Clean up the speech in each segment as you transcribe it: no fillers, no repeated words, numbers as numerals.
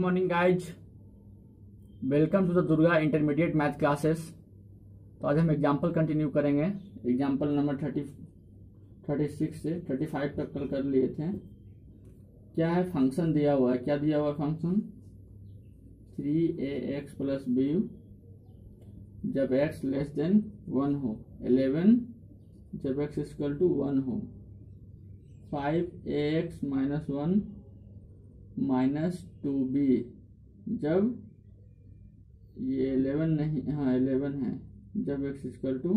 Morning guys, welcome to the Durga intermediate math classes. तो आज हम एग्जाम्पल कंटिन्यू करेंगे। एग्जाम्पल नंबर 36 से 35 तक कल कर लिए थे। क्या है, फंक्शन दिया हुआ है। क्या दिया हुआ है फंक्शन? 3ax प्लस b जब x लेस देन 1 हो, 11 जब x इक्वल टू 1 हो, 5ax माइनस 1 माइनस 2b जब ये 11 नहीं, हाँ 11 है, जब x इक्वल टू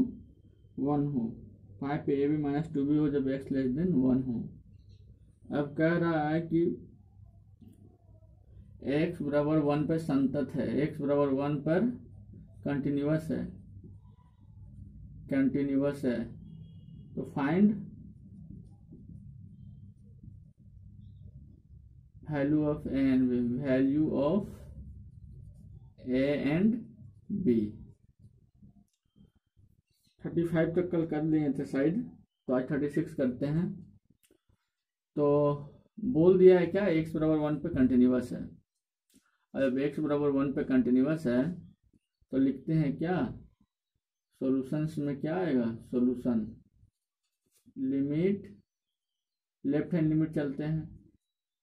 1 हो, 5ab माइनस 2b हो जब x लेस देन 1 हो। अब कह रहा है कि x बराबर 1 पर संतत है, x बराबर 1 पर कंटिन्यूअस है। तो find value of a and b, value of a and b। 35 तक कल कर लिए थे साइड, तो आज 36 करते हैं। तो बोल दिया है क्या, x बराबर 1 पे कंटिन्यूअस है। अब x बराबर 1 पे कंटिन्यूअस है तो लिखते हैं क्या, सॉल्यूशंस में क्या आएगा, solution limit, left hand limit चलते हैं,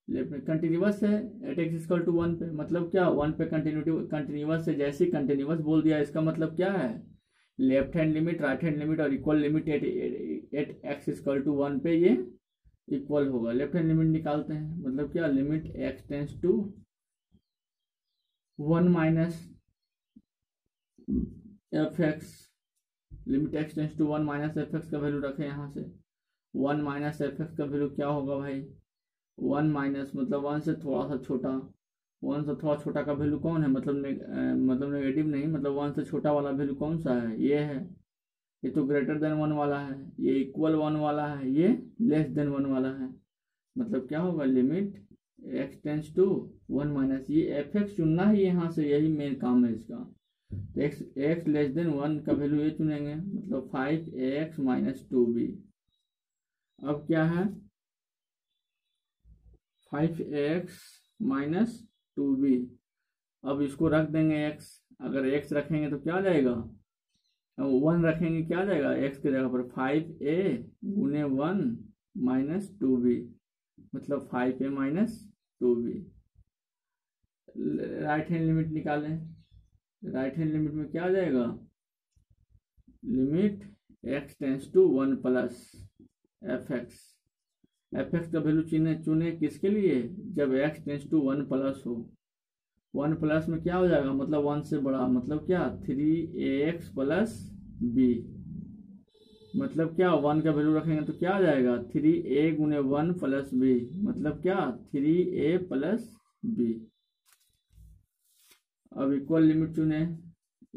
लेफ्ट कंटिन्यूअस है एट एक्स इक्वल टू 1 पे, मतलब क्या 1 पे कंटिन्यूअस है। जैसे कंटिन्यूअस बोल दिया, इसका मतलब क्या है, left hand limit, right hand limit और equal limit at x equal to 1 पे ये इक्वल होगा। लेफ्ट हैंड लिमिट निकालते हैं, मतलब क्या, limit x tends to 1 minus f x, limit x tends to 1 minus f x का वैल्यू रखें यहाँ से। 1 माइनस एफ एक्स का वैल्यू क्या होगा भाई, 1 माइनस मतलब 1 से थोड़ा सा छोटा, 1 से थोड़ा छोटा का वैल्यू कौन है, मतलब नेगेटिव नहीं, मतलब 1 से छोटा वाला वैल्यू कौन सा है, ये है। ये तो ग्रेटर देन 1 वाला है, ये इक्वल 1 वाला है, ये लेस देन 1 वाला है। मतलब क्या होगा, limit x tends to 1 minus, ये एफ एक्स चुनना है यहाँ से, यही मेन काम है इसका। तो एक्स लेस देन 1 का वैल्यू ये चुनेंगे, मतलब 5ax माइनस 2b। अब क्या है, 5ax माइनस 2b, अब इसको रख देंगे x, अगर x रखेंगे तो क्या आ जाएगा, 1 रखेंगे क्या आ जाएगा, x की जगह पर 5a गुने 1 माइनस 2b, मतलब 5a minus 2b। Right hand limit निकालें, राइट हैंड लिमिट में क्या आ जाएगा, limit x tends to 1 plus f x का वैल्यू चुने किसके लिए, जब x टेंस टू 1 प्लस हो। 1 प्लस में क्या हो जाएगा, मतलब 1 से बड़ा, मतलब क्या 3ax प्लस b, मतलब क्या 1 का वैल्यू रखेंगे तो क्या आ जाएगा, 3a गुने 1 प्लस b, मतलब क्या 3a प्लस b। अब इक्वल लिमिट चुने,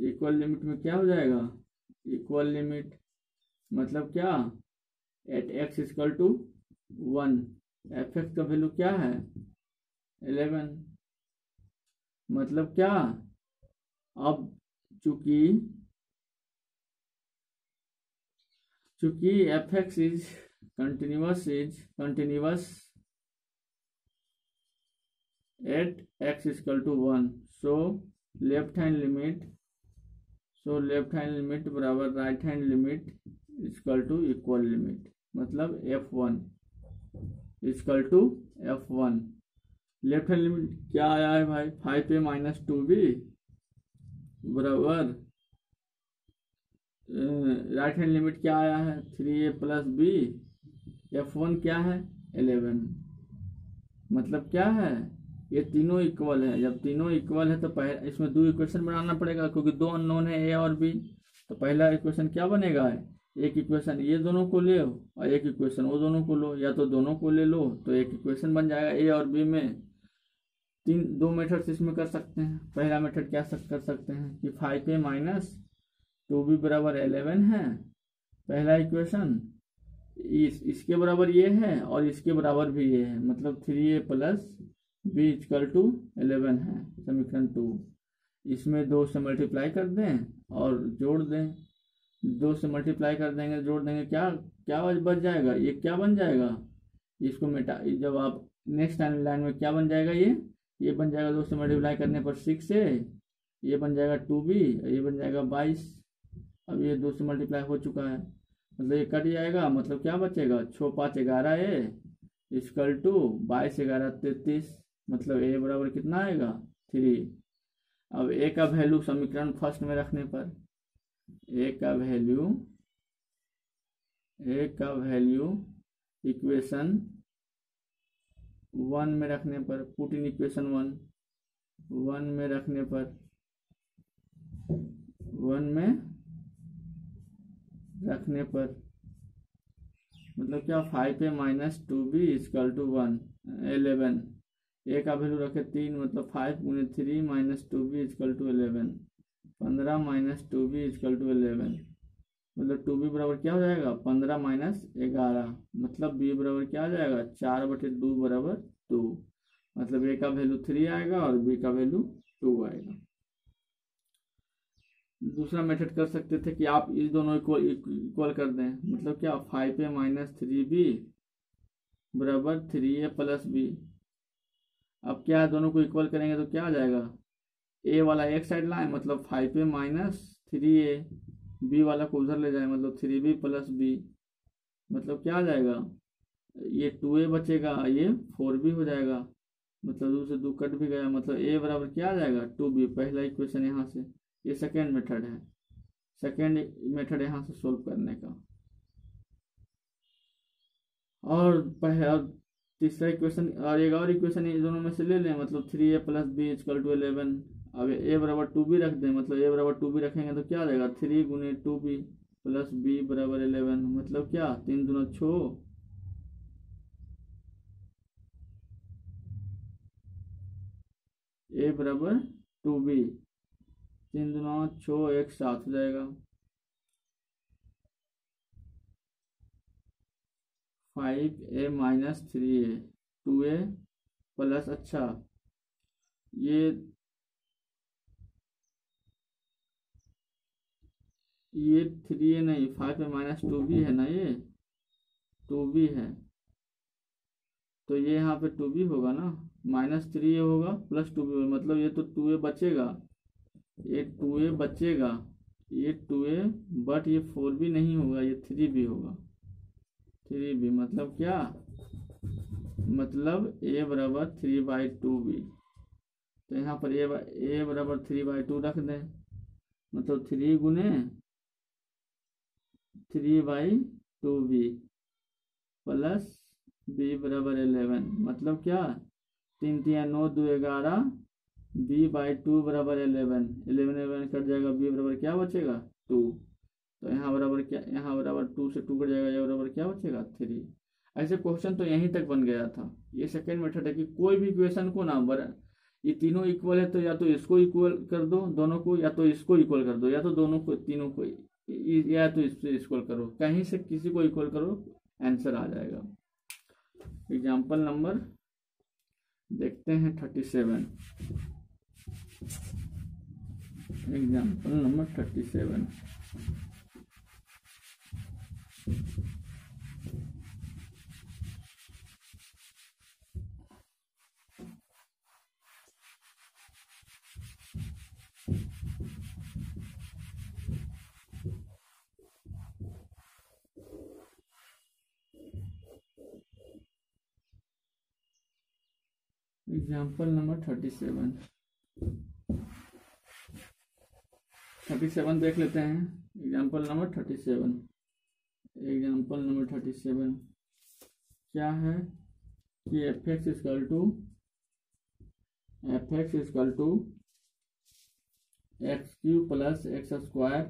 इक्वल लिमिट में क्या हो जाएगा, इक्वल लिमिट मतलब क्या, at x equal to 1, f x का वैल्यू क्या है 11, मतलब क्या, अब चूंकि f x is continuous at x equal to 1, so left hand limit बराबर right hand limit equal to equal limit, मतलब f1 equal to f1। Left hand limit क्या आया है भाई, 5a माइनस 2b बराबर राइट हैंड लिमिट क्या आया है 3a प्लस b, f1 क्या है 11, मतलब क्या है, ये तीनों इक्वल है। जब तीनों इक्वल है तो पहले इसमें 2 इक्वेशन बनाना पड़ेगा, क्योंकि 2 अननोन है a और b। तो पहला इक्वेशन क्या बनेगा, एक इक्वेशन ये दोनों को ले और एक इक्वेशन वो दोनों को लो, या तो दोनों को ले लो तो एक इक्वेशन बन जाएगा a और b में। 2 मेथड्स इसमें कर सकते हैं। पहला मेथड क्या कर सकते हैं कि 5a माइनस 2b बराबर 11 है, पहला इक्वेशन इसके बराबर ये है और इसके बराबर भी ये है, मतलब 3a plus b equal to 11 है, समीकरण 2। इसमें 2 से मल्टीप्लाई कर दें और जोड़ दें, 2 से मल्टीप्लाई कर देंगे जोड़ देंगे, क्या बच जाएगा, ये क्या बन जाएगा, इसको मिटा, जब आप नेक्स्ट लाइन में क्या बन जाएगा, ये ये बन जाएगा 2 से मल्टीप्लाई करने पर 6a, ये बन जाएगा 2b, ये बन जाएगा 22। अब ये 2 से मल्टीप्लाई हो चुका है, मतलब ये कट जाएगा, मतलब क्या बचेगा, 6 5 11a इक्वल टू 22 11 33, मतलब a बराबर कितना आएगा 3। अब a का वैल्यू समीकरण फर्स्ट में रखने पर a का वैल्यू इक्वेशन 1 में रखने पर, पुट इन इक्वेशन 1 में रखने पर, 1 में रखने पर मतलब क्या, 5a minus 2b equal to 11। a का वैल्यू रखे 3, मतलब 5 गुने 3 minus 2b equal to 11, 15 minus 2b equal to 11, मतलब 2b बराबर क्या हो जाएगा 15 माइनस 11, मतलब b बराबर क्या आ जाएगा 4/2 बराबर 2, मतलब a का वैल्यू 3 आएगा और b का वैल्यू 2 आएगा। दूसरा मेथड कर सकते थे कि आप इस दोनों इक्वल कर दें, मतलब क्या 5a माइनस 3b बराबर 3a प्लस b। अब क्या है, दोनों को इक्वल करेंगे तो क्या आ जाएगा, a वाला एक साइड लाए मतलब 5a माइनस 3a, b वाला को उधर ले जाए मतलब 3b प्लस b, मतलब क्या आ जाएगा, ये 2a बचेगा, ये 4b हो जाएगा, मतलब 2 से 2 कट भी गया, मतलब a बराबर क्या आ जाएगा 2b। पहला इक्वेशन यहाँ से, ये सेकेंड मेथड है, सेकेंड मेथड यहाँ से सोल्व करने का। और तीसरा इक्वेशन और एक और इक्वेशन ये दोनों में से ले लें, मतलब 3a plus b equal to 11। अब a बराबर 2b रख दें, मतलब a बराबर 2b रखेंगे तो क्या आ जाएगा 3 गुने 2b प्लस b बराबर 11, मतलब क्या 3 दूना 6, a बराबर 2b, 3 दूना 6, 1 7 हो जाएगा। 5a minus 3a 2a plus, अच्छा ये 3a नहीं, 5a माइनस 2b है ना, ये 2b है, तो ये यहाँ पे 2b होगा ना, माइनस 3a होगा प्लस 2b होगा, मतलब ये तो 2a बचेगा, ये 2a बचेगा, ये 2a, बट ये 4b नहीं होगा, ये 3b होगा, 3b मतलब क्या, मतलब a बराबर 3/2b। तो यहाँ पर a बराबर 3/2 रख दें, मतलब 3 गुने 3/2b प्लस b बराबर 11, मतलब क्या 3 3 9 2 11, b/2 बराबर 11, 11 कट जाएगा, b बराबर क्या बचेगा 2, तो यहाँ बराबर क्या, यहाँ बराबर 2 से 2 कट जाएगा, यहाँ बराबर क्या बचेगा 3। ऐसे क्वेश्चन तो यहीं तक बन गया था। ये सेकेंड मेथड है कि कोई भी इक्वेशन को ना ये तीनों इक्वल है तो या तो इसको इक्वल कर दो दोनों को, या तो इसको इक्वल कर दो, या तो दोनों को तीनों को, या तो इससे इक्वल करो, कहीं से किसी को इक्वल करो, आंसर आ जाएगा। एग्जाम्पल नंबर देखते हैं 37। Example number 37। एग्जाम्पल नंबर 37 देख लेते हैं। Example number 37। एग्जाम्पल नंबर 37 क्या है कि f x equal to x cube plus x square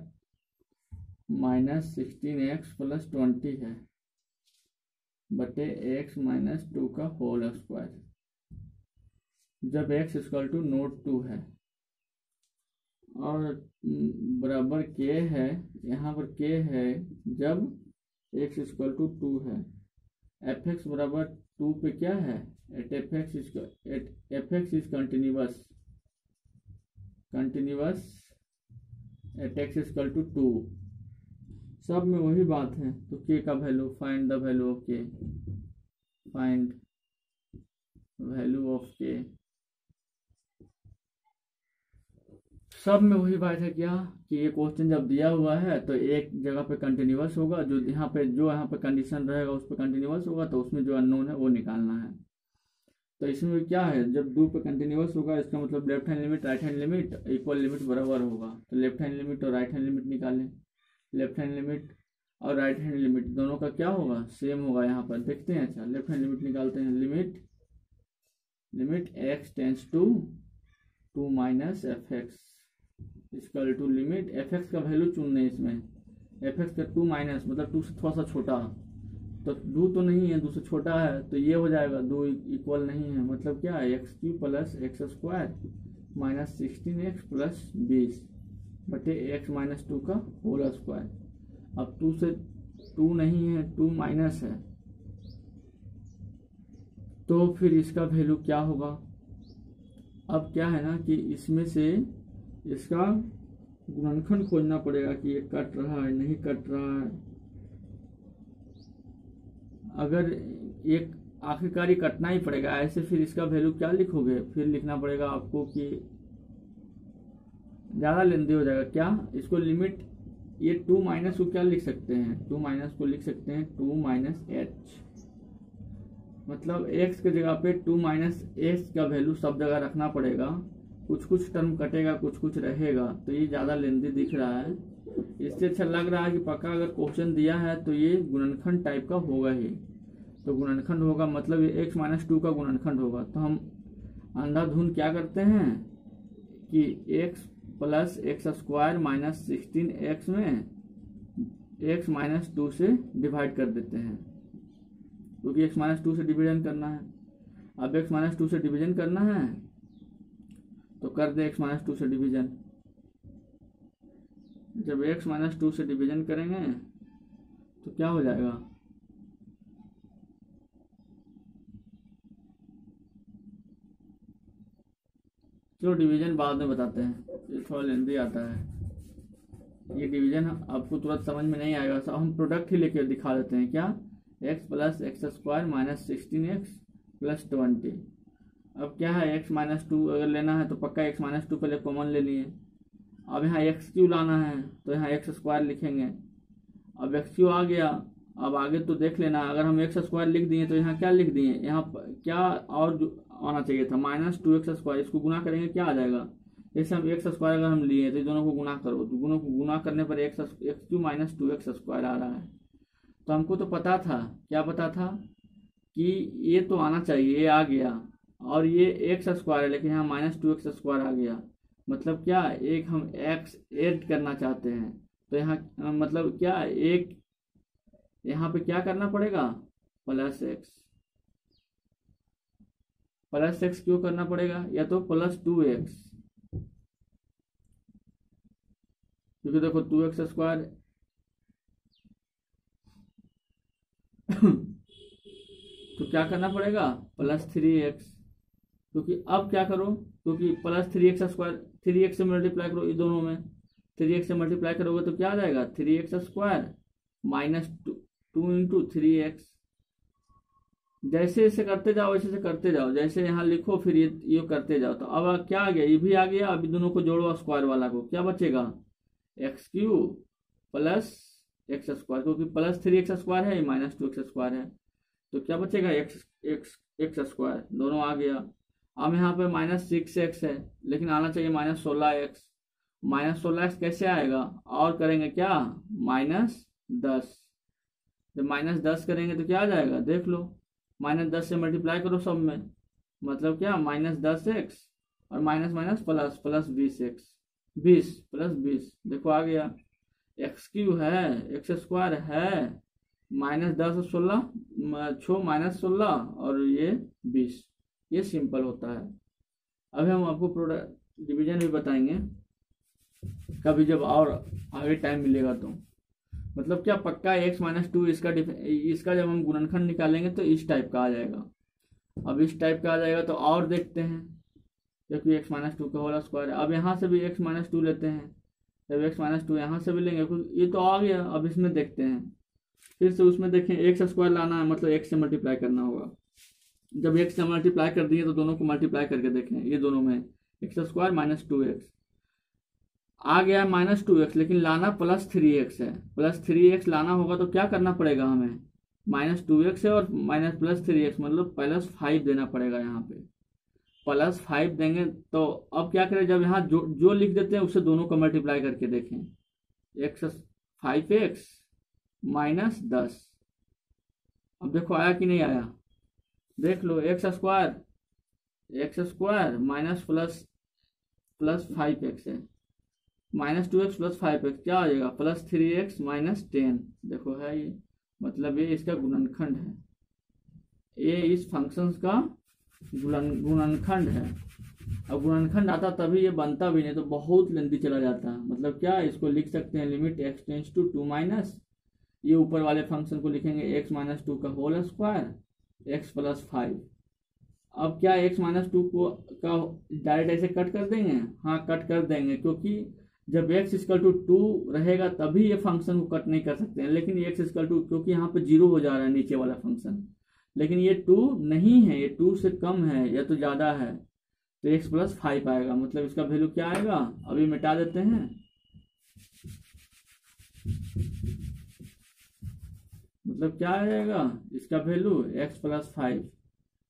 minus 16x plus 20 है बटे x माइनस 2 का होल स्क्वायर, जब x इक्वल टू नोट 2 है और बराबर k है, यहाँ पर k है जब x इक्वल टू 2 है। एफ एक्स बराबर 2 पे क्या है, at f x is continuous at x equal to 2, सब में वही बात है। तो k का value, find the value of k, find value of k। सब में वही बात है क्या कि ये क्वेश्चन जब दिया हुआ है तो एक जगह पे कंटिन्यूअस होगा, जो यहाँ पे कंडीशन रहेगा उस पर कंटिन्यूअस होगा, तो उसमें जो अननोन है वो निकालना है। तो इसमें भी क्या है, जब दो पे कंटिन्यूअस होगा इसका मतलब left hand limit right hand limit equal limit बराबर होगा। तो लेफ्ट हैंड लिमिट और राइट हैंड लिमिट निकालें। लेफ्ट हैंड लिमिट और राइट हैंड लिमिट दोनों का क्या होगा, सेम होगा। यहाँ पर देखते हैं। अच्छा, लेफ्ट हैंड लिमिट निकालते हैं। Limit x tends to 2 minus f x equal to limit f x का वैल्यू चुनने इसमें। एफ एक्स का 2 माइनस मतलब 2 से थोड़ा सा छोटा, तो 2 तो नहीं है, 2 से छोटा है, तो ये हो जाएगा 2 इक्वल नहीं है, मतलब क्या है x cube plus x square minus 16x plus 20 बटे एक्स माइनस 2 का होल स्क्वायर। अब 2 से 2 नहीं है, 2 माइनस है, तो फिर इसका वैल्यू क्या होगा। अब क्या है ना कि इसमें से इसका गुणनखंड खोजना पड़ेगा कि ये कट रहा है नहीं कट रहा है। अगर एक आखिरकार कटना ही पड़ेगा ऐसे, फिर इसका वैल्यू क्या लिखोगे, फिर लिखना पड़ेगा आपको कि ज़्यादा लेंदी हो जाएगा क्या। इसको लिमिट ये 2 माइनस को क्या लिख सकते हैं, 2 माइनस को लिख सकते हैं 2 माइनस एच, मतलब x के जगह पे 2 माइनस एच का वैल्यू सब जगह रखना पड़ेगा। कुछ कुछ टर्म कटेगा, कुछ कुछ रहेगा, तो ये ज़्यादा लेंदी दिख रहा है। इससे अच्छा लग रहा है कि पक्का अगर क्वेश्चन दिया है तो ये गुणनखंड टाइप का होगा ही। तो गुणनखंड होगा मतलब ये x माइनस 2 का गुणनखंड होगा। तो हम अंधाधुंध क्या करते हैं कि x plus x square minus 16x में x माइनस 2 से डिवाइड कर देते हैं, क्योंकि x माइनस 2 से डिवीजन करना है। अब x माइनस 2 से डिवीजन करना है तो कर दे x माइनस 2 से डिवीजन। जब x माइनस 2 से डिवीजन करेंगे तो क्या हो जाएगा, चलो डिवीजन बाद में बताते हैं, ये थोड़ा लेंदी आता है। ये डिवीजन आपको तुरंत समझ में नहीं आएगा, सब हम प्रोडक्ट ही लेके दिखा देते हैं। क्या, x plus x square minus 16x plus 20। अब क्या है x माइनस 2 अगर लेना है तो पक्का x माइनस 2 पहले कॉमन ले लिए। अब यहाँ एक्स क्यू लाना है तो यहाँ एक्स स्क्वायर लिखेंगे। अब एक्स क्यू आ गया, अब आगे तो देख लेना। अगर हम एक्स स्क्वायर लिख दिए तो यहाँ क्या लिख दिए, यहाँ क्या और जो आना चाहिए था माइनस 2x स्क्वायर, इसको गुना करेंगे क्या आ जाएगा। जैसे हम एक्स स्क्वायर अगर हम लिए तो दोनों को गुना करो, तो दोनों को गुना करने पर X Q minus 2x square आ रहा है। तो हमको तो पता था, क्या पता था कि ये तो आना चाहिए, ये आ गया, और ये एक्स स्क्वायर है लेकिन यहाँ माइनस 2x स्क्वायर आ गया। मतलब क्या, एक हम x ऐड करना चाहते हैं तो यहाँ मतलब क्या, एक यहाँ पे क्या करना पड़ेगा प्लस एक्स क्यों करना पड़ेगा, या तो प्लस 2x, क्योंकि देखो 2x स्क्वायर तो क्या करना पड़ेगा प्लस 3x, क्योंकि अब क्या करो, क्योंकि प्लस 3x स्क्वायर 3x से मल्टीप्लाई करो, ये दोनों में 3x से मल्टीप्लाई करोगे तो क्या आ जाएगा 3x square minus 2 into 3x। जैसे इसे करते जाओ वैसे से करते जाओ, जैसे यहाँ लिखो फिर ये करते जाओ। तो अब क्या आ गया, ये भी आ गया। अभी दोनों को जोड़ो स्क्वायर वाला को, क्या बचेगा x cube plus x square, क्योंकि प्लस 3x स्क्वायर है, माइनस 2x स्क्वायर है, तो क्या बचेगा एक्स स्क्वायर, दोनों आ गया। अब यहाँ पे माइनस 6x है लेकिन आना चाहिए माइनस 16x। माइनस 16x कैसे आएगा, और करेंगे क्या माइनस 10। जब माइनस 10 करेंगे तो क्या आ जाएगा देख लो, माइनस 10 से मल्टीप्लाई करो सब में, मतलब क्या माइनस 10x और minus minus plus plus 20x, 20 plus 20 देखो आ गया। एक्स क्यू है एक्स स्क्वायर है माइनस 10 और 16 माइनस 16 और ये 20, ये सिंपल होता है। अभी हम आपको प्रोडक्ट डिवीजन भी बताएंगे कभी जब और आगे टाइम मिलेगा तो। मतलब क्या पक्का x माइनस 2 इसका जब हम गुणनखंड निकालेंगे तो इस टाइप का आ जाएगा। अब इस टाइप का आ जाएगा तो और देखते हैं, क्योंकि x माइनस 2 का होल स्क्वायर है। अब यहाँ से भी x माइनस 2 लेते हैं, जब x माइनस 2 यहाँ से भी लेंगे, ये तो आ गया। अब इसमें देखते हैं, फिर से उसमें देखें एक्स स्क्वायर लाना है, मतलब x से मल्टीप्लाई करना होगा। जब x से मल्टीप्लाई कर दिए तो दोनों को मल्टीप्लाई करके देखें, ये दोनों में एक्स स्क्वायर माइनस 2x, आ गया -2x, लेकिन लाना +3x है। +3x लाना होगा तो क्या करना पड़ेगा हमें, -2x है और +3x मतलब +5 देना पड़ेगा। यहाँ पे +5 देंगे तो अब क्या करें, जब यहाँ जो लिख देते हैं उससे दोनों को मल्टीप्लाई करके देखें। 5x -10, अब देखो आया कि नहीं आया, देख लो। x² माइनस प्लस 5x है, -2x + 5x क्या आ जाएगा, +3x -10। देखो है ये, मतलब ये इसका गुणनखंड है, ये इस फंक्शन का गुणनखंड है। अब गुणनखंड आता तभी ये बनता भी, नहीं तो बहुत लेंदी चला जाता। मतलब क्या, इसको लिख सकते हैं लिमिट x टेंड्स टू 2 ये ऊपर वाले फंक्शन को लिखेंगे x - 2 का होल स्क्वायर x + 5। अब क्या x - 2 को का डायरेक्ट ऐसे कट कर देंगे, हाँ कट कर देंगे, क्योंकि जब x = 2 रहेगा तभी ये फंक्शन को कट नहीं कर सकते हैं। लेकिन x = 2 क्योंकि यहाँ पे 0 हो जा रहा है नीचे वाला फंक्शन, लेकिन ये 2 नहीं है, ये 2 से कम है या तो ज़्यादा है, तो x + 5 आएगा। मतलब इसका वैल्यू क्या आएगा, अभी मिटा देते हैं। मतलब क्या आ जाएगा इसका वैल्यू, x + 5।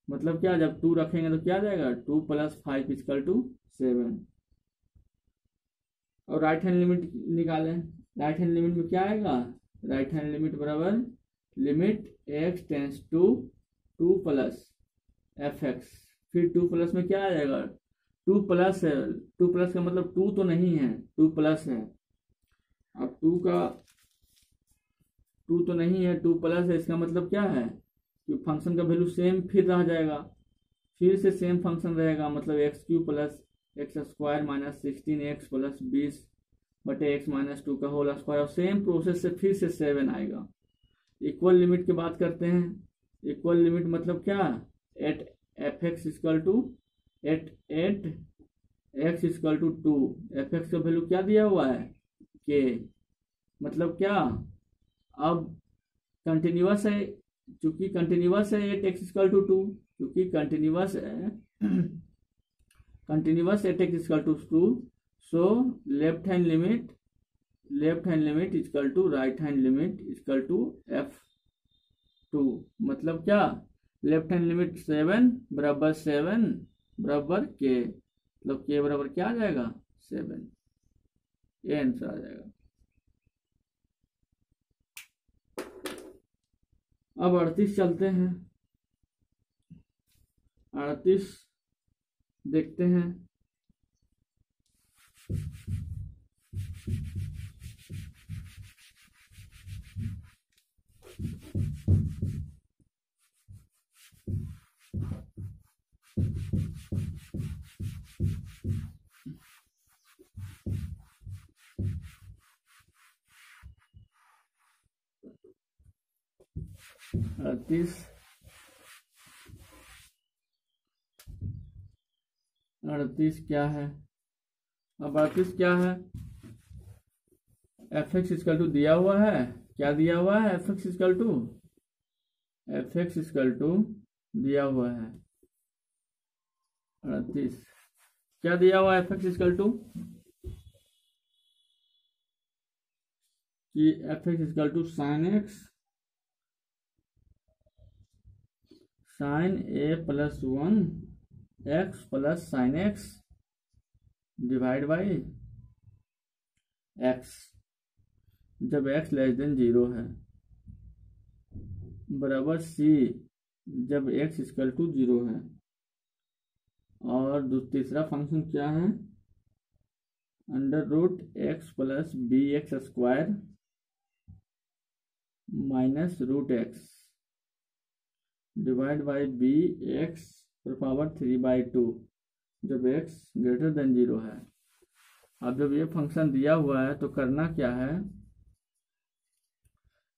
मतलब क्या, जब 2 रखेंगे तो क्या आ जाएगा, 2 + 5 = 7। और राइट हैंड लिमिट निकालें। राइट हैंड लिमिट में क्या आएगा, राइट हैंड लिमिट बराबर limit x tends to 2 + fx, फिर 2 प्लस में क्या आ जाएगा, 2 प्लस है, 2 प्लस का मतलब 2 तो नहीं है, 2 प्लस है। अब 2 तो नहीं है, 2 प्लस है, इसका मतलब क्या है कि फंक्शन का वैल्यू सेम फिर रह जाएगा, फिर से सेम फंक्शन रहेगा। मतलब x³ + x² -16x + 20/x - 2 का होल स्क्वायर, और सेम प्रोसेस से फिर से 7 आएगा। इक्वल लिमिट की बात करते हैं। इक्वल लिमिट मतलब क्या, एट fx = 2 fx का वैल्यू क्या दिया हुआ है, k। मतलब क्या, अब कंटिन्यूअस है, चूंकि कंटिन्यूअस है 8x = 2, क्योंकि कंटिन्यूअस है कंटिन्यूअस 8x = 2, सो left hand limit = right hand limit = f2। मतलब क्या, लेफ्ट हैंड लिमिट 7 बराबर k, मतलब k बराबर क्या आ जाएगा, 7। ये आंसर आ जाएगा। अब 38 चलते हैं। 38 देखते हैं। अड़तीस क्या है, अब 38 क्या है, fx = दिया हुआ है, क्या दिया हुआ है, fx = दिया हुआ है 38, क्या दिया हुआ है fx = कि fx = sin a + 1 x + sin x divide by x, जब x < 0 है, बराबर c जब x = 0 है। और तीसरा फंक्शन क्या है, √x + bx² -√x divide by bx⁴/2 जब x > 0 है। अब जब ये फंक्शन दिया हुआ है तो करना क्या है,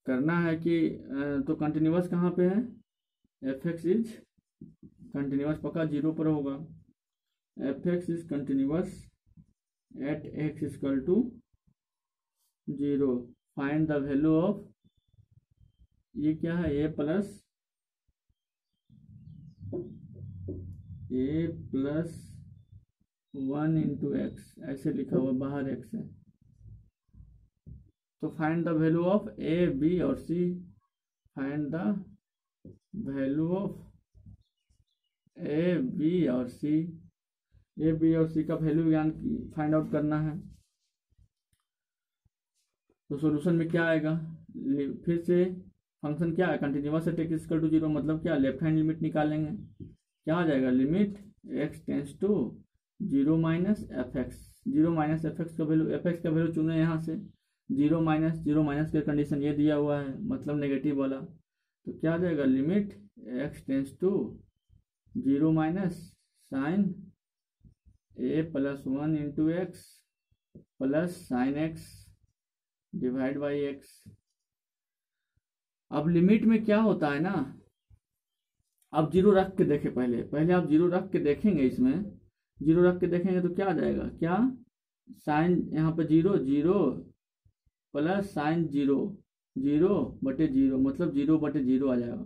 करना है कि तो कंटिन्यूअस कहाँ पे है, fx इज कंटिन्यूअस पक्का 0 पर होगा, fx is continuous eight x = 0। Find the value of, ये क्या है, a + 1 इंटू एक्स ऐसे लिखा हुआ, बाहर एक्स है। तो find the value of A B और C. Find the value of A B और सी। ए बी और सी का वैल्यू ज्ञान फाइंड आउट करना है। तो सॉल्यूशन में क्या आएगा, फिर से फंक्शन क्या है, continuous at x equal to 0, मतलब क्या, लेफ्ट हैंड लिमिट निकालेंगे। क्या आ जाएगा, limit x tends to 0 minus f x. 0 minus f x का वैल्यू, एफ एक्स का वैल्यू चुने यहाँ से। 0 माइनस का कंडीशन ये दिया हुआ है, मतलब नेगेटिव वाला। तो क्या आ जाएगा, limit x tends to 0 minus sine a plus 1 into x plus sine x divide by x. अब लिमिट में क्या होता है ना, आप 0 रख के देखें, पहले आप 0 रख के देखेंगे, इसमें 0 रख के देखेंगे तो क्या आ जाएगा, क्या साइन यहाँ पे 0 प्लस साइन 0 मतलब 0/0 आ जाएगा,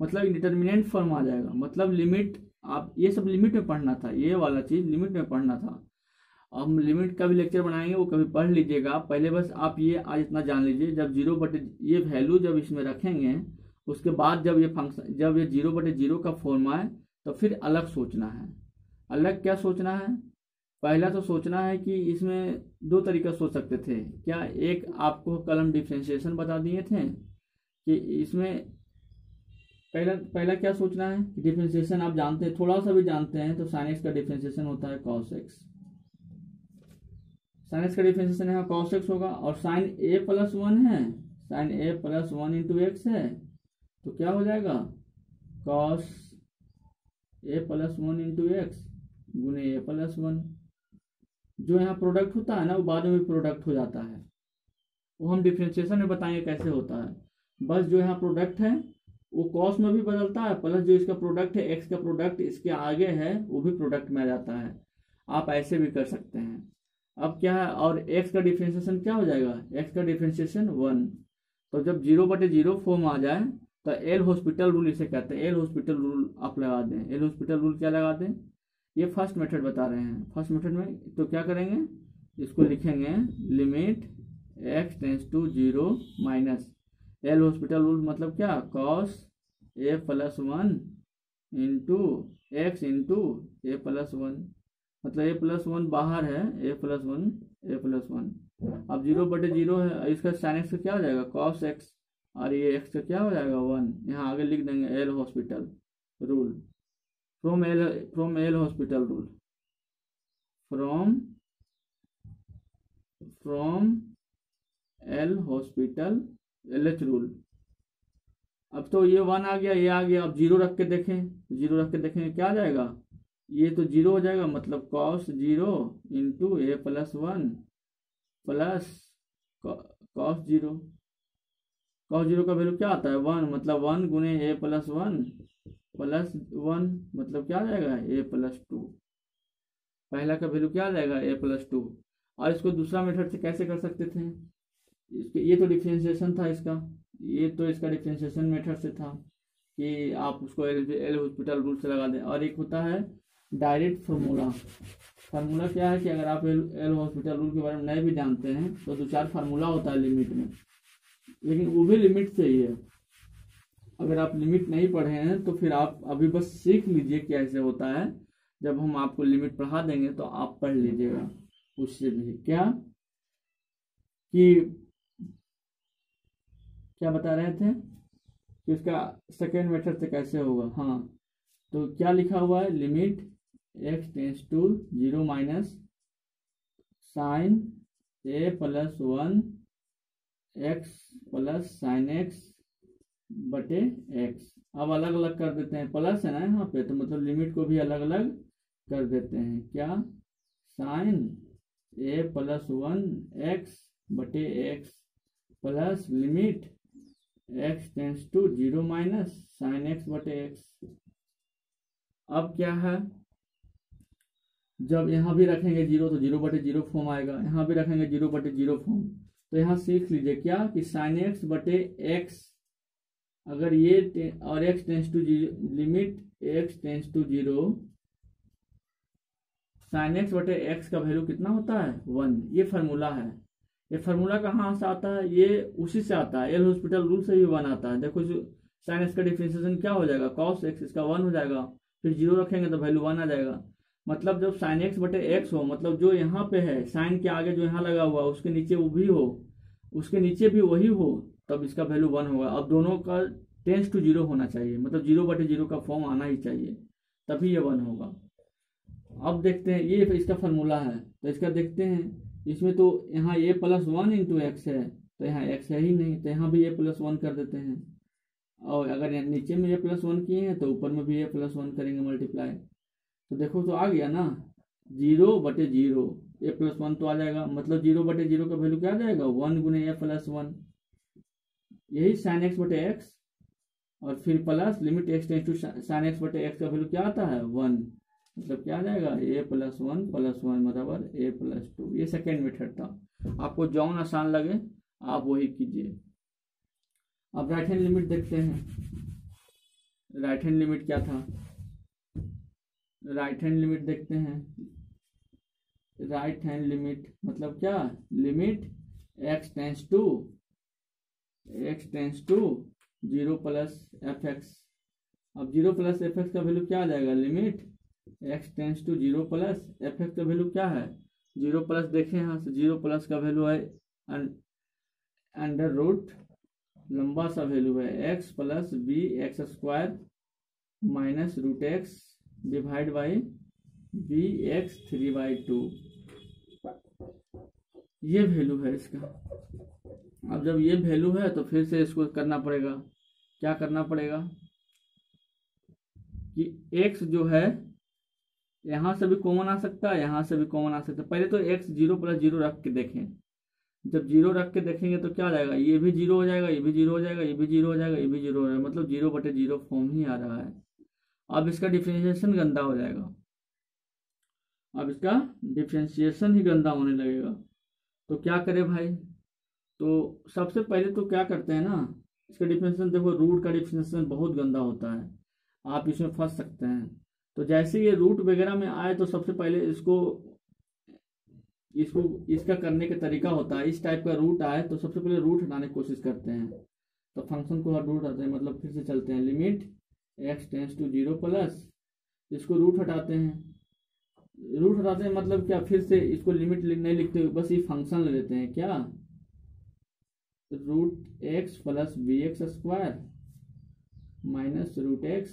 मतलब इंडिटरमिनेंट फॉर्म आ जाएगा। मतलब लिमिट, आप ये सब लिमिट में पढ़ना था, ये वाला चीज लिमिट में पढ़ना था। हम लिमिट का भी लेक्चर बनाएंगे, वो कभी पढ़ लीजिएगा। पहले बस आप ये आज इतना जान लीजिए, जब 0/, ये वैल्यू जब इसमें रखेंगे, उसके बाद जब ये फंक्शन, जब ये 0/0 का फॉर्म आए तो फिर अलग सोचना है। अलग क्या सोचना है, पहला तो सोचना है कि इसमें दो तरीका सोच सकते थे। क्या, एक आपको कलम डिफ्रेंशिएशन बता दिए थे कि इसमें पहला क्या सोचना है, डिफ्रेंशिएशन आप जानते हैं, थोड़ा सा भी जानते हैं, तो साइन एक्स का डिफ्रेंशिएशन होता है कॉस एक्स। साइन एक्स का डिफ्रेंशिएशन यहाँ कॉस एक्स होगा, और साइन ए प्लस 1 है, sign a plus 1 into x है, तो क्या हो जाएगा, cos a plus 1 into x गुने ए प्लस 1। जो यहाँ प्रोडक्ट होता है ना, वो बाद में भी प्रोडक्ट हो जाता है, वो हम डिफ्रेंशिएशन में बताएंगे कैसे होता है। बस जो यहाँ प्रोडक्ट है वो कॉस में भी बदलता है, प्लस जो इसका प्रोडक्ट है, एक्स का प्रोडक्ट इसके आगे है, वो भी प्रोडक्ट में आ जाता है। आप ऐसे भी कर सकते हैं। अब क्या है, और एक्स का डिफ्रेंशिएशन क्या हो जाएगा, एक्स का डिफ्रेंशिएशन 1। तो जब 0/0 फॉर्म आ जाए तो एल हॉस्पिटल रूल इसे कहते हैं। एल हॉस्पिटल रूल आप लगा दें। एल हॉस्पिटल रूल क्या लगा दें, ये फर्स्ट मेथड बता रहे हैं। फर्स्ट मेथड में तो क्या करेंगे, इसको लिखेंगे limit x tends to 0 minus L Hospital rule, मतलब क्या, cos a plus 1 into x into a plus 1, मतलब ए प्लस 1 बाहर है, ए प्लस 1। अब 0/0 है, इसका साइन एक्स का क्या हो जाएगा, कॉस एक्स, और ये एक्स का क्या हो जाएगा 1। यहाँ आगे लिख देंगे L Hospital rule, from L Hospital rule, from L hospital L rule. अब तो ये 1 आ गया, ये आ गया। अब 0 रख के देखें, 0 रख के देखेंगे क्या आ जाएगा, ये तो 0 हो जाएगा, मतलब cos 0 into a plus 1 plus cos 0। Cos 0 का वैल्यू क्या आता है 1, मतलब 1 गुने ए प्लस 1 प्लस 1, मतलब क्या आ जाएगा ए प्लस 2। पहला का वैल्यू क्या आ जाएगा ए प्लस 2। और इसको दूसरा मेथड से कैसे कर सकते थे, ये तो डिफ्रेंशिएशन था इसका, ये तो इसका डिफ्रेंशिएशन मेथड से था कि आप उसको एल हॉस्पिटल रूल से लगा दें। और एक होता है डायरेक्ट फार्मूला। फार्मूला क्या है कि अगर आप एल हॉस्पिटल रूल के बारे में नहीं भी जानते हैं तो 2-4 फार्मूला होता है लिमिट में, लेकिन वो भी लिमिट से ही है। अगर आप लिमिट नहीं पढ़े हैं तो फिर आप अभी बस सीख लीजिए क्या ऐसे होता है। जब हम आपको लिमिट पढ़ा देंगे तो आप पढ़ लीजिएगा उससे भी। क्या बता रहे थे कि उसका सेकेंड मेथड से कैसे होगा। हाँ, तो क्या लिखा हुआ है, limit x tends to 0 minus sine a plus 1 x plus sine x बटे एक्स। अब अलग अलग कर देते हैं, प्लस है ना यहाँ पे, तो मतलब लिमिट को भी अलग अलग कर देते हैं। क्या, साइन ए प्लस 1 एक्स बटे x plus limit x tends to 0 minus sine x बटे एक्स। अब क्या है, जब यहाँ भी रखेंगे 0 तो 0/0 फॉर्म आएगा, यहाँ भी रखेंगे 0/0 फॉर्म। तो यहाँ सीख लीजिए क्या कि साइन एक्स बटे एक्स, अगर ये और x tends to 0, limit x tends to 0 sine x बटे एक्स का वैल्यू कितना होता है 1। ये फार्मूला है। ये फार्मूला कहाँ से आता है, ये उसी से आता है, एल हॉस्पिटल रूल से भी 1 आता है। देखो साइन एक्स का डिफरेंशिएशन क्या हो जाएगा, कॉस एक्स, इसका 1 हो जाएगा, फिर 0 रखेंगे तो वैल्यू 1 आ जाएगा। मतलब जब साइन एक्स बटे एक्स हो, मतलब जो यहाँ पे है साइन के आगे जो यहाँ लगा हुआ है उसके नीचे वो भी हो, उसके नीचे भी वही हो, तब इसका वैल्यू 1 होगा। अब दोनों का टेंस टू 0 होना चाहिए, मतलब 0/0 का फॉर्म आना ही चाहिए, तभी ये 1 होगा। अब देखते हैं, ये इसका फार्मूला है, तो इसका देखते हैं। इसमें तो यहाँ a + 1 × x है, तो यहाँ x है ही नहीं, तो यहाँ भी a + 1 कर देते हैं। और अगर नीचे में a + 1 किए हैं तो ऊपर में भी a + 1 करेंगे मल्टीप्लाई, तो देखो तो आ गया ना 0/0, a + 1 तो आ जाएगा, मतलब 0/0 का वैल्यू क्या आ जाएगा 1 × a + 1। यही साइन एक्स बटे एक्स, और फिर plus limit x tends to sine x बटे एक्स का वैल्यू क्या आता है 1, मतलब क्या आ जाएगा a + 1 + 1 बराबर a + 2। ये सेकेंड मेथड था, आपको जौन आसान लगे आप वही कीजिए। अब राइट हैंड लिमिट देखते हैं। राइट हैंड लिमिट क्या था, राइट हैंड लिमिट देखते हैं। राइट हैंड लिमिट मतलब क्या, limit x tends to 0 + fx। अब 0 + fx का वैल्यू क्या आ जाएगा, limit x tends to 0 + fx का वैल्यू क्या है 0+, देखें यहाँ से 0+ का वैल्यू है √, लंबा सा वैल्यू है x + bx² -√x divide by bx3/2, ये वैल्यू है इसका। अब जब ये वैल्यू है तो फिर से इसको करना पड़ेगा, क्या करना पड़ेगा कि x जो है यहाँ से भी कॉमन आ सकता है, यहाँ से भी कॉमन आ सकता है। पहले तो x 0 + 0 रख के देखें, जब 0 रख के देखेंगे तो क्या हो जाएगा, ये भी 0 हो जाएगा, ये भी 0 हो जाएगा, ये भी 0 हो जाएगा, ये भी 0 हो जाएगा, मतलब 0/0 फॉर्म ही आ रहा है। अब इसका डिफरेंशिएशन गंदा हो जाएगा, अब इसका डिफरेंशिएशन ही गंदा होने लगेगा। तो क्या करें भाई, तो सबसे पहले तो क्या करते हैं ना, इसका डिफरेंशिएशन देखो, रूट का डिफरेंशिएशन बहुत गंदा होता है, आप इसमें फंस सकते हैं। तो जैसे ये रूट वगैरह में आए तो सबसे पहले इसका करने का तरीका होता है, इस टाइप का रूट आए तो सबसे पहले रूट हटाने की कोशिश करते हैं। तो फंक्शन को रूट हटाते हैं, मतलब फिर से चलते हैं, limit x tends to 0 plus, इसको रूट हटाते हैं। रूट हटाते हैं मतलब क्या, फिर से इसको लिमिट नहीं लिखते हुए बस ये फंक्शन ले लेते हैं, क्या √x + bx² -√x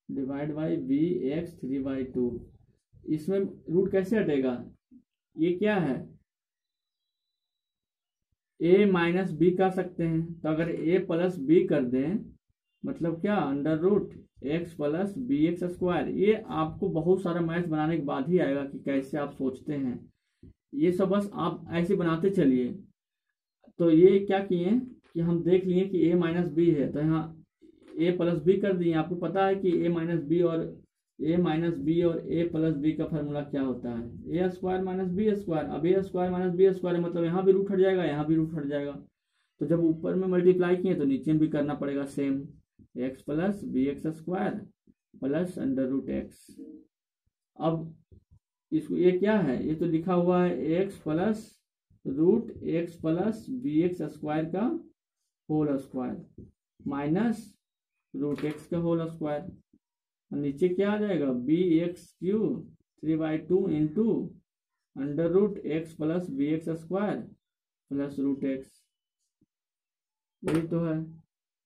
divide by bx3/2। इसमें रूट कैसे हटेगा, ये क्या है a - b कर सकते हैं, तो अगर a + b कर दें मतलब क्या √x + bx²। ये आपको बहुत सारा मैथ बनाने के बाद ही आएगा कि कैसे आप सोचते हैं, ये सब बस आप ऐसे बनाते चलिए। तो ये क्या किए कि हम देख लिए कि a - b है, तो यहाँ a + b कर दिए। आपको पता है कि a - b और a + b का फार्मूला क्या होता है, a² - b²। अब a² - b² मतलब यहाँ भी रूट हट जाएगा, यहाँ भी रूट हट जाएगा। तो जब ऊपर में मल्टीप्लाई किए तो नीचे में भी करना पड़ेगा सेम, x + bx² + √x। अब इसको ये क्या है, ये तो लिखा हुआ है x + √x + bx² का होल स्क्वायर -√x का होल स्क्वायर। नीचे क्या आ जाएगा bx³ 3/2 × √x + bx² + √x। यही तो है,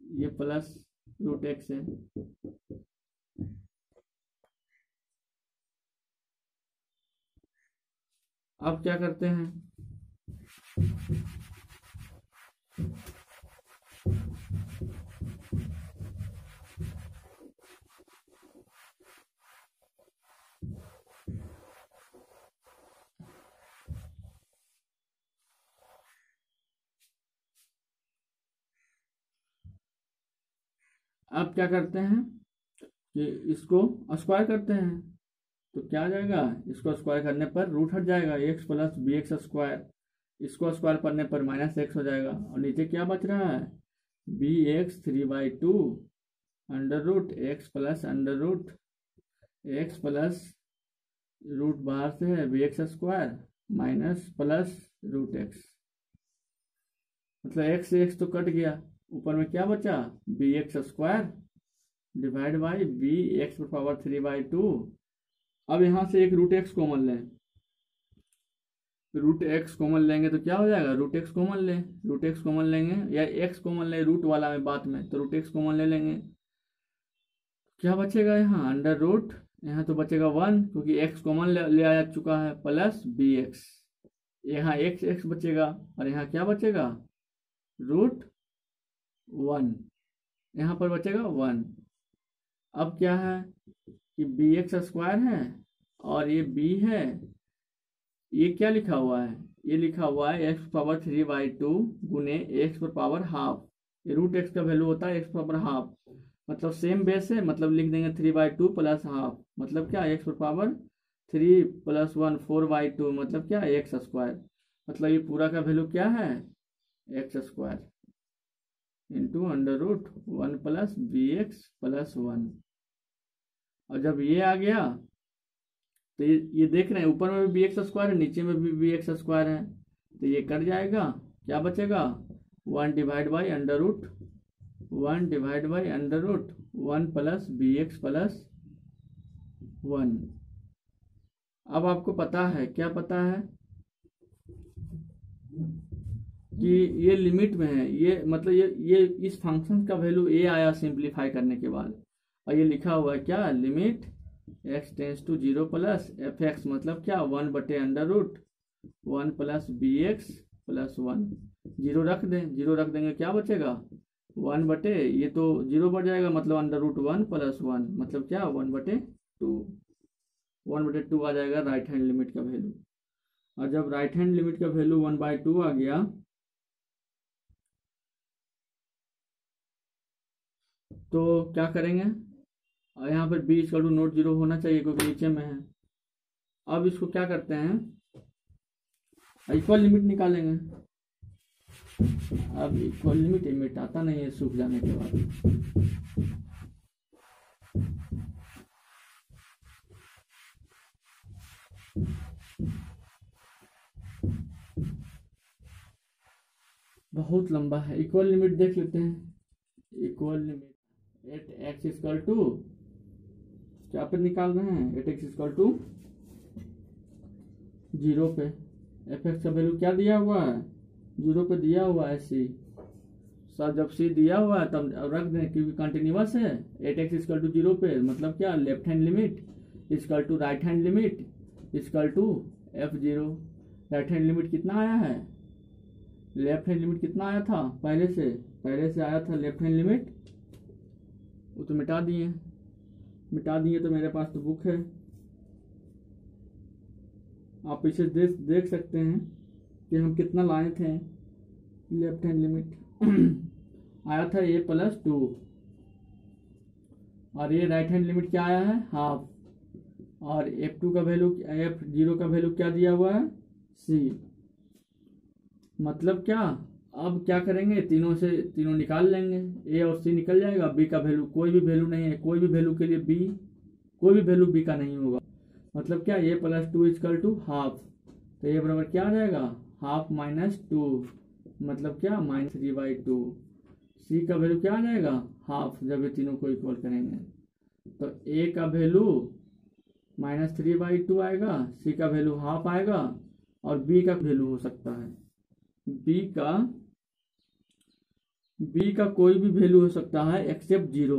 ये प्लस √x है। अब क्या करते हैं, अब क्या करते हैं कि इसको स्क्वायर करते हैं, तो क्या आ जाएगा, इसको स्क्वायर करने पर रूट हट जाएगा, x + bx², इसको स्क्वायर करने पर -x हो जाएगा, और नीचे क्या बच रहा है bx3/2 √x + √x + रूट बाहर से है b x square minus plus root x, मतलब एक्स से एक्स तो कट गया, ऊपर में क्या बचा b x square divide by b x power 3/2। अब यहाँ से एक रूट एक्स कॉमन लें, रूट एक्स कॉमन लेंगे तो क्या हो जाएगा, रूट एक्स कॉमन लें, रूट एक्स कॉमन लेंगे या एक्स कॉमन लें रूट वाला में बात में, तो रूट एक्स कॉमन ले लेंगे, क्या बचेगा यहाँ अंडर रूट, यहाँ तो बचेगा 1 क्योंकि एक्स कॉमन ले आया चुका है, प्लस बी एक्स, यहाँ एक्स एक्स बचेगा और यहाँ क्या बचेगा रूट 1, यहाँ पर बचेगा 1। अब क्या है कि बी एक्स स्क्वायर है और ये बी है, ये क्या लिखा हुआ है, ये लिखा हुआ है एक्स पावर 3/2 गुने एक्स पर पावर हाफ, ये रूट एक्स का वैल्यू होता है एक्स पावर हाफ, मतलब सेम बेस है, मतलब लिख देंगे 3/2 प्लस हाफ, मतलब क्या एक्स पर पावर 3 + 1 4/2, मतलब क्या एक्स स्क्वायर, मतलब ये पूरा का वैल्यू क्या है x square into under root 1 plus b x plus 1। और जब ये आ गया तो ये देख रहे हैं ऊपर में भी बी एक्स स्क्वायर है, नीचे में भी बी एक्स स्क्वायर है, तो ये कट जाएगा, क्या बचेगा 1 divide by under root 1 plus b x plus 1। अब आपको पता है, क्या पता है कि ये लिमिट में है, ये मतलब ये इस फंक्शन का वैल्यू ए आया सिंप्लीफाई करने के बाद, और ये लिखा हुआ है क्या limit x tends to 0 plus f x, मतलब क्या 1 बटे under root 1 plus b x plus 1, zero रख दें, जीरो रख देंगे क्या बचेगा 1 बटे, ये तो जीरो बढ़ जाएगा, मतलब अंडर रूट 1 प्लस 1, मतलब क्या 1/2, 1/2 आ जाएगा राइट हैंड लिमिट का वैल्यू। और जब राइट हैंड लिमिट का वैल्यू 1/2 आ गया तो क्या करेंगे, और यहाँ पर बी इक्वल टू नॉट 0 होना चाहिए क्योंकि नीचे में है। अब इसको क्या करते हैं, इक्वल लिमिट निकालेंगे, अब इक्वल लिमिट मिटाता नहीं है सूख जाने के बाद, बहुत लंबा है, इक्वल लिमिट देख लेते हैं, equal limit at x equal to क्या पे निकाल रहे हैं, एट एक्स इक्वल टू 0 पे, एफ एक्स का वैल्यू क्या दिया हुआ है 0 पे दिया हुआ है सी, सर जब सी दिया हुआ है तब रख दें क्योंकि कंटिन्यूअस है, एट एक्स इक्वल टू 0 पे, मतलब क्या left hand limit equal to right hand limit equal to f0, right hand limit कितना आया है, लेफ्ट हैंड लिमिट कितना आया था पहले से आया था लेफ्ट हैंड लिमिट, वो तो मिटा दिए तो मेरे पास तो बुक है, आप पीछे देख सकते हैं कि हम कितना लाए थे, लेफ्ट हैंड लिमिट आया था a + 2 और ये राइट हैंड लिमिट क्या आया है हाफ, और f2 का वैल्यू f0 का वैल्यू क्या दिया हुआ है c, मतलब क्या अब क्या करेंगे तीनों से तीनों निकाल लेंगे, a और c निकल जाएगा, b का वैल्यू कोई भी वैल्यू नहीं है, कोई भी वैल्यू के लिए b कोई भी वैल्यू b का नहीं होगा, मतलब क्या a + 2 = हाफ, तो ये बराबर क्या आ जाएगा हाफ माइनस 2, मतलब क्या -3/2, c का वैल्यू क्या आ जाएगा हाफ जब ये तीनों को इक्वल करेंगे, तो a का वैल्यू -3/2 आएगा, c का वैल्यू हाफ आएगा, और b का वैल्यू हो सकता है b का कोई भी वैल्यू हो सकता है एक्सेप्ट 0,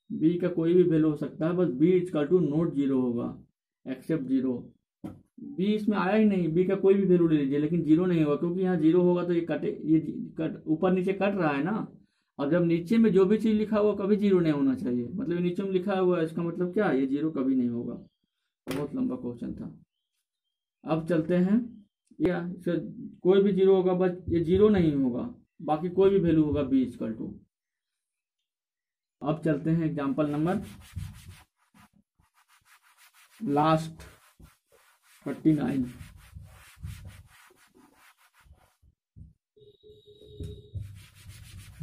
b का कोई भी वैल्यू हो सकता है, बस b = नॉट 0 होगा एक्सेप्ट 0, b इसमें आया ही नहीं, b का कोई भी वैल्यू ले लीजिए लेकिन 0 नहीं होगा क्योंकि यहाँ 0 होगा तो ये ऊपर नीचे कट रहा है ना, और जब नीचे में जो भी चीज लिखा हुआ कभी 0 नहीं होना चाहिए, मतलब नीचे में लिखा हुआ है इसका मतलब क्या ये 0 कभी नहीं होगा, बहुत लंबा क्वेश्चन था। अब चलते हैं, या कोई भी 0 होगा बस ये 0 नहीं होगा, बाकी कोई भी वैल्यू होगा b = अब चलते हैं example number last 39,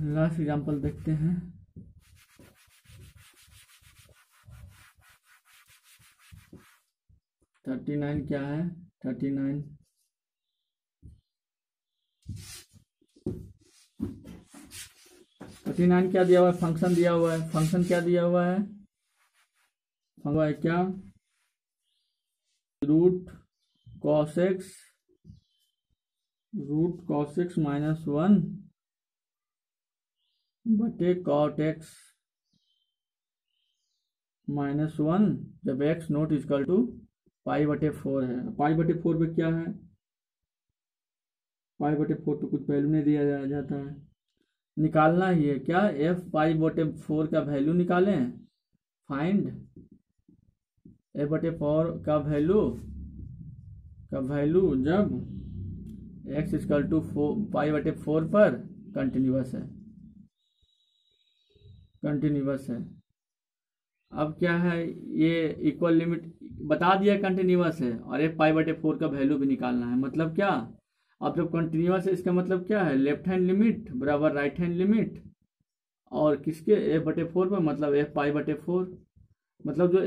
last example देखते हैं। 39 क्या है? 39 क्या दिया हुआ है? फंक्शन दिया हुआ है। फंक्शन क्या दिया हुआ है? हुआ है क्या? रूट कॉस एक्स -1 बटे कॉट एक्स -1 जब एक्स नॉट इक्वल टू π/4 है। π/4 पे क्या है? π/4 पे कुछ वैल्यू नहीं दिया जाता है, निकालना ही है क्या? f π/4 का वैल्यू निकालें। फाइंड f/4 का वैल्यू जब x इक्वल टू π/4 पर कंटिन्यूअस है। अब क्या है, ये इक्वल लिमिट बता दिया कंटिन्यूअस है और f π/4 का वैल्यू भी निकालना है। मतलब क्या? अब जब कंटिन्यूअस है इसका मतलब क्या है? लेफ्ट हैंड लिमिट बराबर राइट हैंड लिमिट और किसके? f/4 पर, मतलब f π/4, मतलब जो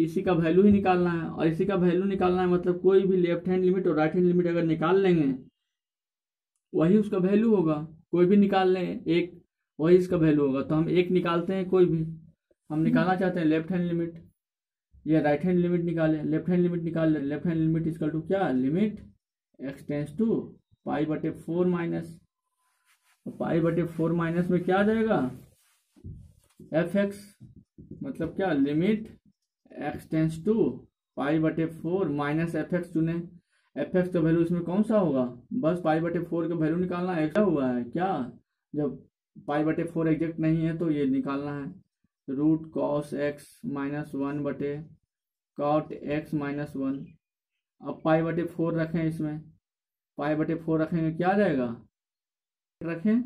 इसी का वैल्यू ही निकालना है। और इसी का वैल्यू निकालना है मतलब कोई भी लेफ्ट हैंड लिमिट और राइट हैंड लिमिट अगर निकाल लेंगे वही उसका वैल्यू होगा। कोई भी निकाल लें एक, वही इसका वैल्यू होगा। तो हम एक निकालते हैं, कोई भी हम निकालना चाहते हैं लेफ्ट हैंड लिमिट या राइट हैंड लिमिट निकालें। लेफ्ट हैंड लिमिट निकाल लें। Left hand limit equal to क्या? Limit x tends to π/4 minus, π/4 minus में क्या आ जाएगा? fx, मतलब क्या? Limit x tends to π/4 minus fx चुने। fx का वैल्यू इसमें कौन सा होगा? बस π/4 का वैल्यू निकालना है। क्या हुआ है क्या? जब π/4 एग्जैक्ट नहीं है तो ये निकालना है। रूट कॉस एक्स -1 बटे कॉट एक्स -1। अब π/4 रखें, इसमें π/4 रखेंगे क्या आ जाएगा? रखें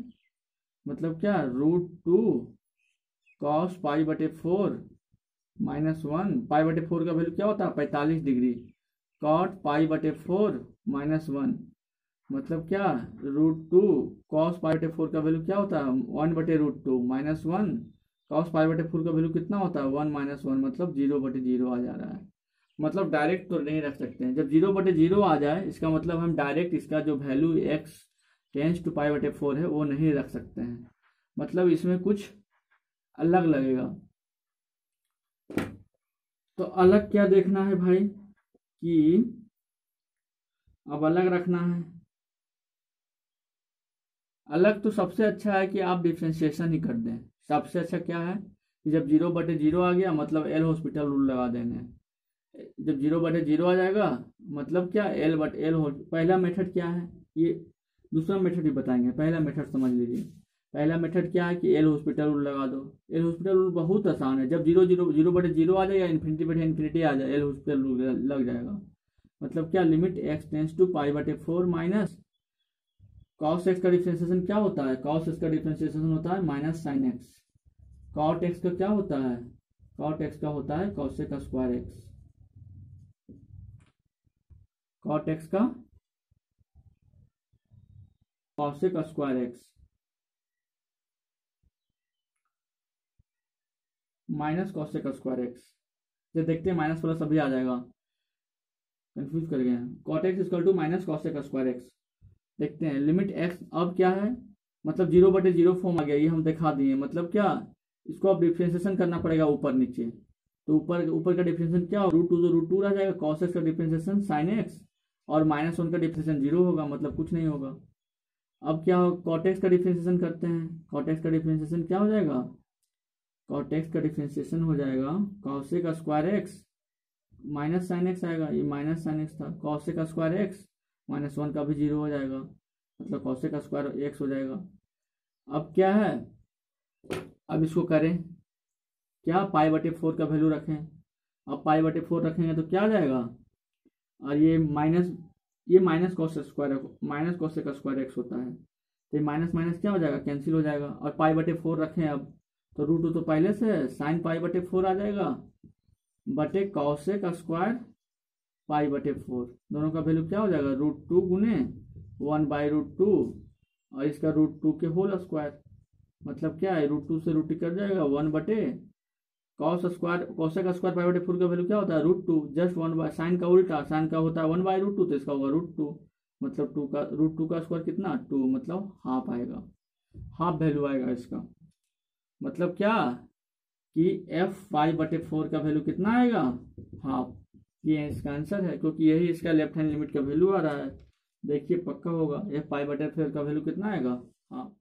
मतलब क्या? √2 cos π/4 -1। π/4 का वैल्यू क्या होता है? 45 डिग्री। cot π/4 -1 मतलब क्या? √2 cos π/4 का वैल्यू क्या होता है? 1/√2 -1 cos π/4 का वैल्यू कितना होता है? 1 -1 मतलब 0/0 आ जा रहा है। मतलब डायरेक्ट तो नहीं रख सकते हैं। जब 0/0 आ जाए इसका मतलब हम डायरेक्ट इसका जो वैल्यू x टेंस टू π/4 है वो नहीं रख सकते हैं। मतलब इसमें कुछ अलग लगेगा। तो अलग क्या देखना है भाई कि अब अलग रखना है। अलग तो सबसे अच्छा है कि आप डिफ्रेंशिएशन ही कर दें। सबसे अच्छा क्या है कि जब 0/0 आ गया मतलब एल हॉस्पिटल रूल लगा देंगे। जब 0/0 आ जाएगा मतलब क्या? पहला मेथड क्या है, ये दूसरा मेथड भी बताएंगे। पहला मेथड समझ लीजिए। पहला मेथड क्या है कि एल हॉस्पिटल रूल लगा दो। एल हॉस्पिटल रूल बहुत आसान है। जब 0/0 आ जाएगा, इन्फिनिटी आ जाए, एल हॉस्पिटल रूल लग जाएगा। मतलब क्या? Limit x tends to π/4 minus cos x का डिफरेंशिएशन क्या होता है? cos x का डिफरेंशिएशन होता है minus sine X. cot x का क्या होता है? cot x का होता है cos का स्क्वायर x। cot x का cos का स्क्वायर x माइनस cos का स्क्वायर x। जब देखते हैं माइनस प्लस अभी आ जाएगा, कंफ्यूज कर गए हैं। cot x equal to minus cos का स्क्वायर x। देखते हैं लिमिट x अब क्या है, मतलब 0/0 फॉर्म आ गया, ये हम दिखा दिए। मतलब क्या? इसको अब डिफ्रेंशिएशन करना पड़ेगा ऊपर नीचे। तो ऊपर का डिफ्रेंशिएशन क्या होगा? √2 तो √2 रह जाएगा। cos x का डिफ्रेंशिएशन sin x और -1 का डिफ्रेंशिएशन 0 होगा, मतलब कुछ नहीं होगा। अब क्या हो? cot x का डिफ्रेंशिएशन करते हैं। cot x का डिफ्रेंशिएशन क्या हो जाएगा? cot x का डिफ्रेंशिएशन हो जाएगा cos का square x minus sine x आएगा। ये माइनस साइन एक्स था। cos का स्क्वायर x -1 का भी 0 हो जाएगा, मतलब cos का स्क्वायर x हो जाएगा। अब क्या है? अब इसको करें क्या? π/4 का वैल्यू रखें। अब π/4 रखेंगे तो क्या आ जाएगा? और ये माइनस cos का स्क्वायर x होता है। तो ये माइनस माइनस क्या हो जाएगा? कैंसिल हो जाएगा। और π/4 रखें अब तो √2 तो पहले से है, साइन π/4 आ जाएगा बटे cos का स्क्वायर π/4। दोनों का वैल्यू क्या हो जाएगा? √2 गुने 1/√2 और इसका √2 के होल स्क्वायर। मतलब क्या है? √2 से √2 कट जाएगा, 1 बटे कोसेक स्क्वायर पाई बटे 4 का वैल्यू क्या होता है √2, जस्ट 1/, साइन का उल्टा, साइन का होता है 1/√2, तो इसका होगा √2, मतलब √2 का स्क्वायर कितना 2, मतलब हाफ आएगा, हाफ वैल्यू आएगा इसका। मतलब क्या कि f पाई बटे 4 का वैल्यू कितना आएगा हाफ, ये इसका आंसर है, क्योंकि यही इसका लेफ्ट हैंड लिमिट का वैल्यू आ रहा है। देखिए पक्का होगा, f पाई बटे 4 का वैल्यू कितना आएगा हाफ।